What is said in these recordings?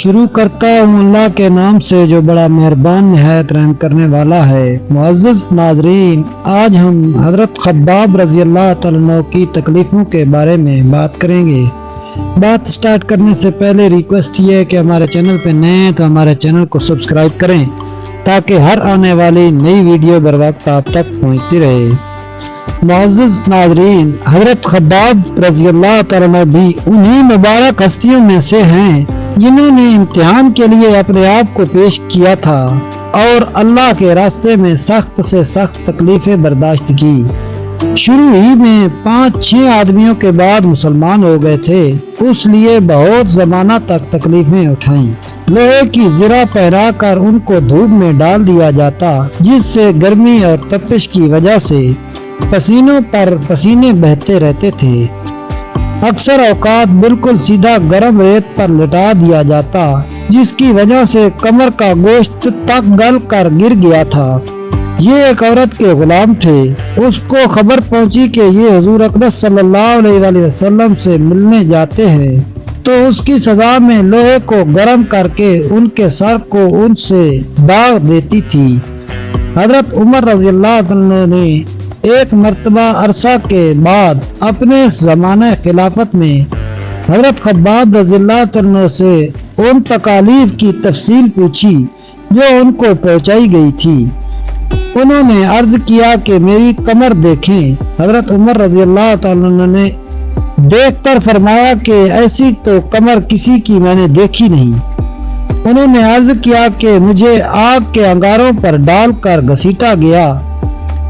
شروع کرتا ہوں اللہ کے نام سے جو بڑا مہربان نہایت رحم کرنے والا ہے۔ معزز ناظرین، آج ہم حضرت خباب رضی اللہ تعالیٰ عنہ کی تکلیفوں کے بارے میں بات کریں گے۔ بات سٹارٹ کرنے سے پہلے ریکویسٹ یہ ہے کہ ہمارے چینل پہ نئے ہیں تو ہمارے چینل کو سبسکرائب کریں تاکہ ہر آنے والی نئی ویڈیو بر وقت آپ تک پہنچتی رہے۔ معزز ناظرین، حضرت خباب رضی اللہ تعالیٰ عنہ بھی انہی مبارک ہستیوں میں سے ہیں جنہوں نے امتحان کے لیے اپنے آپ کو پیش کیا تھا اور اللہ کے راستے میں سخت سے سخت تکلیفیں برداشت کی۔ شروع ہی میں 5-6 آدمیوں کے بعد مسلمان ہو گئے تھے، اس لیے بہت زمانہ تک تکلیفیں اٹھائیں۔ لوہے کی زرہ پہنا کر ان کو دھوپ میں ڈال دیا جاتا، جس سے گرمی اور تپش کی وجہ سے پسینوں پر پسینے بہتے رہتے تھے۔ اکثر اوقات بالکل سیدھا گرم ریت پر لٹا دیا جاتا، جس کی وجہ سے کمر کا گوشت تک گل کر گر گیا تھا۔ یہ ایک عورت کے غلام تھے۔ اس کو خبر پہنچی کہ یہ حضور اقدس صلی اللہ علیہ وسلم سے ملنے جاتے ہیں، تو اس کی سزا میں لوہے کو گرم کر کے ان کے سر کو ان سے داغ دیتی تھی۔ حضرت عمر رضی اللہ عنہ نے ایک مرتبہ عرصہ کے بعد اپنے زمانہ خلافت میں حضرت خباب رضی اللہ عنہ سے ان تکالیف کی تفصیل پوچھی جو ان کو پہنچائی گئی تھی۔ انہوں نے عرض کیا کہ میری کمر دیکھیں۔ حضرت عمر رضی اللہ عنہ نے دیکھ کر فرمایا کہ ایسی تو کمر کسی کی میں نے دیکھی نہیں۔ انہوں نے عرض کیا کہ مجھے آگ کے انگاروں پر ڈال کر گھسیٹا گیا،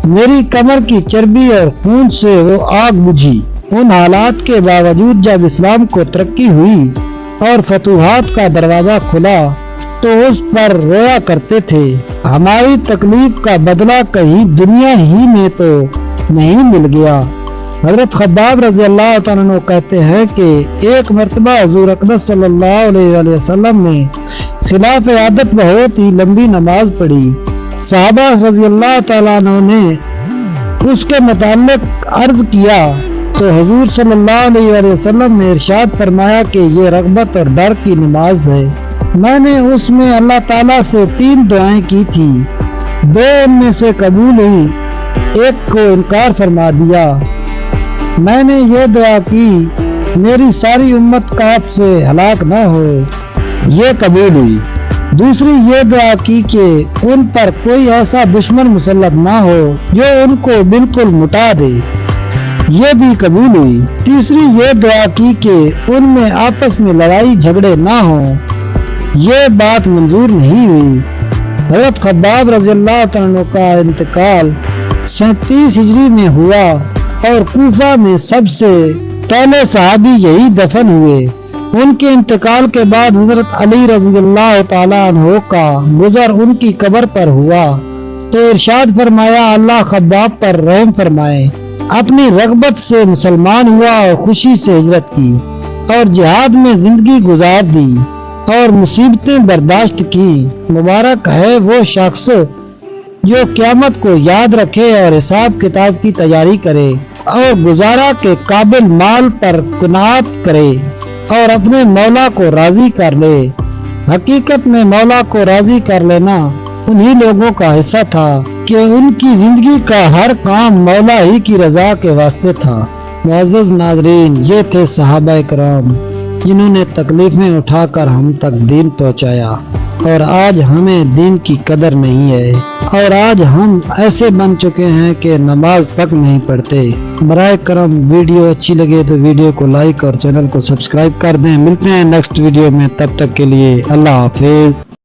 میری کمر کی چربی اور خون سے وہ آگ بجھی۔ ان حالات کے باوجود جب اسلام کو ترقی ہوئی اور فتوحات کا دروازہ کھلا تو اس پر رویا کرتے تھے، ہماری تکلیف کا بدلہ کہیں دنیا ہی میں تو نہیں مل گیا۔ حضرت خباب رضی اللہ تعالیٰ عنہ کہتے ہیں کہ ایک مرتبہ حضور اقدس صلی اللہ علیہ وسلم نے خلاف عادت بہت ہی لمبی نماز پڑھی۔ صحابہ رضی اللہ تعالیٰ عنہ نے اس کے متعلق عرض کیا تو حضور صلی اللہ علیہ وسلم نے ارشاد فرمایا کہ یہ رغبت اور ڈر کی نماز ہے۔ میں نے اس میں اللہ تعالیٰ سے 3 دعائیں کی تھی، 2 ان میں سے قبول ہوئی، ایک کو انکار فرما دیا۔ میں نے یہ دعا کی میری ساری امت قحط سے ہلاک نہ ہو، یہ قبول ہوئی۔ دوسری یہ دعا کی کہ ان پر کوئی ایسا دشمن مسلط نہ ہو جو ان کو بالکل مٹا دے، یہ بھی قبول ہوئی۔ تیسری یہ دعا کی کہ ان میں آپس میں لڑائی جھگڑے نہ ہوں، یہ بات منظور نہیں ہوئی۔ حضرت خباب رضی اللہ عنہ کا انتقال 37 ہجری میں ہوا اور کوفہ میں سب سے پہلے صحابی یہی دفن ہوئے۔ ان کے انتقال کے بعد حضرت علی رضی اللہ تعالیٰ عنہ کا گزر ان کی قبر پر ہوا تو ارشاد فرمایا اللہ خباب پر رحم فرمائے۔ اپنی رغبت سے مسلمان ہوا اور خوشی سے ہجرت کی اور جہاد میں زندگی گزار دی اور مصیبتیں برداشت کی۔ مبارک ہے وہ شخص جو قیامت کو یاد رکھے اور حساب کتاب کی تیاری کرے اور گزارا کے قابل مال پر قناعت کرے اور اپنے مولا کو راضی کر لے۔ حقیقت میں مولا کو راضی کر لینا انہی لوگوں کا حصہ تھا کہ ان کی زندگی کا ہر کام مولا ہی کی رضا کے واسطے تھا۔ معزز ناظرین، یہ تھے صحابہ کرام جنہوں نے تکلیفیں اٹھا کر ہم تک دین پہنچایا، اور آج ہمیں دین کی قدر نہیں ہے اور آج ہم ایسے بن چکے ہیں کہ نماز تک نہیں پڑھتے۔ برائے کرم ویڈیو اچھی لگے تو ویڈیو کو لائک اور چینل کو سبسکرائب کر دیں۔ ملتے ہیں نیکسٹ ویڈیو میں، تب تک کے لیے اللہ حافظ۔